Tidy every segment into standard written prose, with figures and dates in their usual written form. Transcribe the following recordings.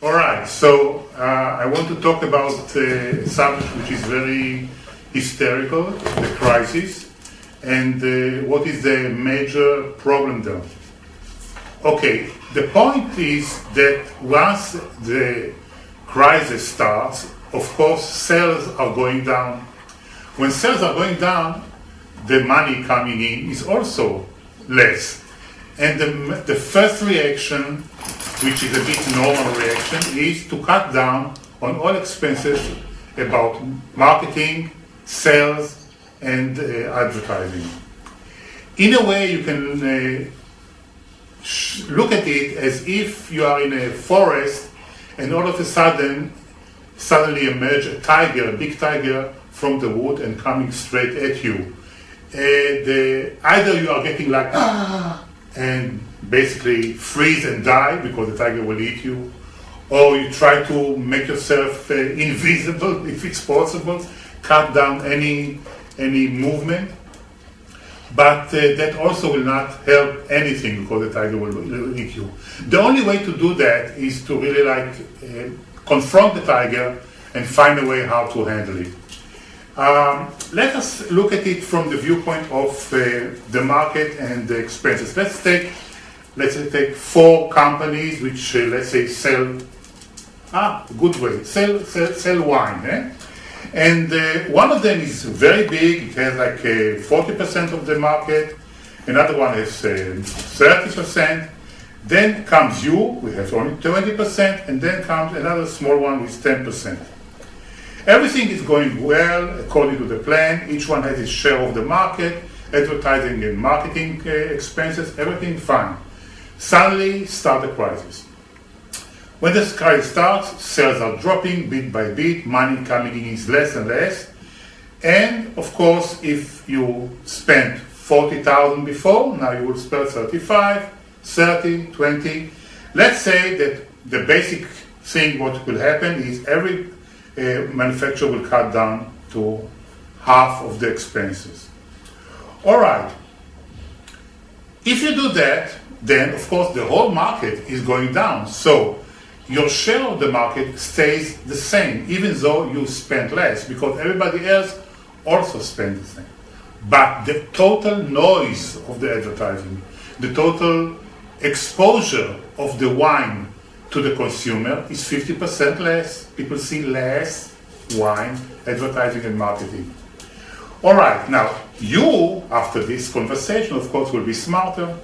All right, so I want to talk about a subject which is very hysterical, the crisis, and what is the major problem there. Okay, the point is that once the crisis starts, of course, sales are going down. When sales are going down, the money coming in is also less. And the first reaction, which is a bit normal reaction, is to cut down on all expenses about marketing, sales, and advertising. In a way, you can look at it as if you are in a forest and all of a suddenly emerge a tiger, a big tiger from the wood and coming straight at you. Either you are getting like, and basically freeze and die because the tiger will eat you, or you try to make yourself invisible if it's possible, cut down any movement, but that also will not help anything because the tiger will eat you. The only way to do that is to really confront the tiger and find a way how to handle it. Let us look at it from the viewpoint of the market and the expenses. Let's take 4 companies which let's say sell wine, and one of them is very big. It has like 40% of the market. Another one has 30%. Then comes you, we have only 20%, and then comes another small one with 10%. Everything is going well according to the plan. Each one has its share of the market, advertising and marketing expenses, everything fine. Suddenly start the crisis. When the crisis starts, sales are dropping bit by bit, money coming in is less and less. And of course, if you spent 40,000 before, now you will spend 35, 30, 20. Let's say that the basic thing what will happen is every manufacturer will cut down to half of the expenses. All right. If you do that, then of course the whole market is going down. So your share of the market stays the same, even though you spend less, because everybody else also spends the same. But the total noise of the advertising, the total exposure of the wine to the consumer is 50% less. People see less wine, advertising and marketing. All right, now you, after this conversation, of course, will be smarter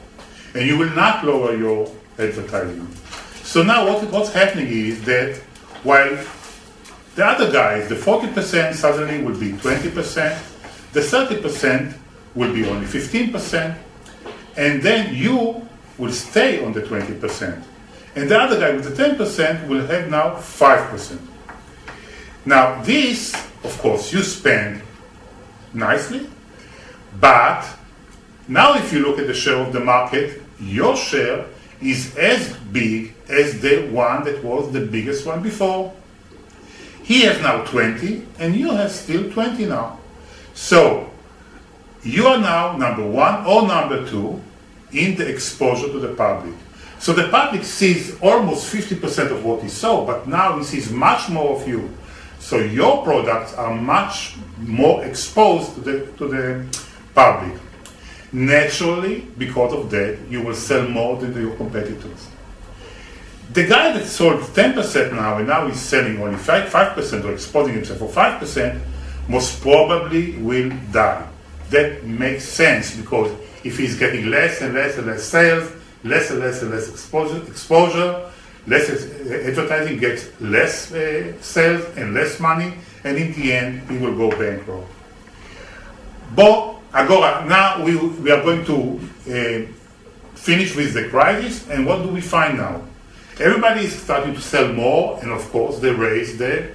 and you will not lower your advertising. So now what's happening is that while the other guys, the 40% suddenly will be 20%, the 30% will be only 15%, and then you will stay on the 20%. And the other guy with the 10% will have now 5%. Now this, of course, you spend nicely, but now if you look at the share of the market, your share is as big as the one that was the biggest one before. He has now 20 and you have still 20 now. So you are now number 1 or number 2 in the exposure to the public. So the public sees almost 50% of what he saw, but now he sees much more of you. So your products are much more exposed to the public. Naturally, because of that, you will sell more than your competitors. The guy that sold 10% now, and now he's selling only 5% or exposing himself for 5%, most probably will die. That makes sense, because if he's getting less and less and less sales, less and less and less exposure, less advertising, gets less sales and less money, and in the end, he will go bankrupt. But Agora, now we are going to finish with the crisis, and what do we find now? Everybody is starting to sell more, and of course they raise the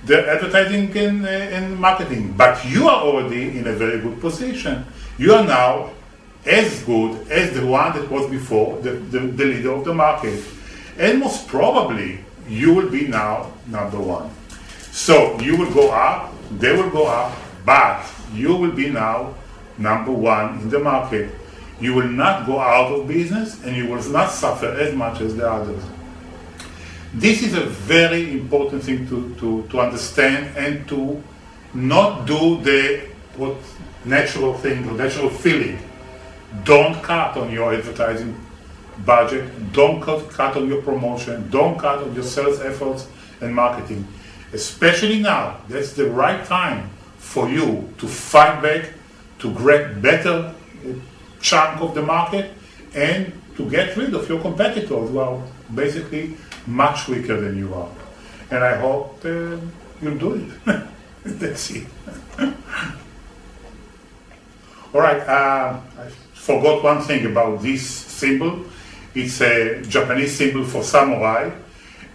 advertising and marketing. But you are already in a very good position. You are now as good as the one that was before, the leader of the market. And most probably, you will be now number 1. So you will go up, they will go up, but you will be now number 1 in the market. You will not go out of business and you will not suffer as much as the others. This is a very important thing to understand, and to not do the natural thing, the natural feeling. Don't cut on your advertising budget, don't cut on your promotion, don't cut on your sales efforts and marketing. Especially now, that's the right time for you to fight back, to grab better chunk of the market, and to get rid of your competitors who are basically much weaker than you are. And I hope you'll do it. That's it. All right, I forgot one thing about this symbol. It's a Japanese symbol for samurai,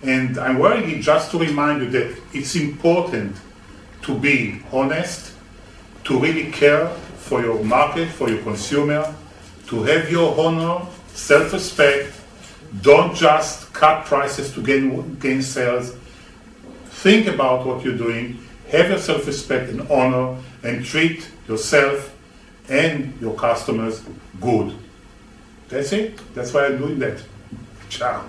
and I'm wearing it just to remind you that it's important to be honest, to really care for your market, for your consumer, to have your honor, self-respect. Don't just cut prices to gain sales. Think about what you're doing, have your self-respect and honor, and treat yourself and your customers good. That's it. That's why I'm doing that. Ciao.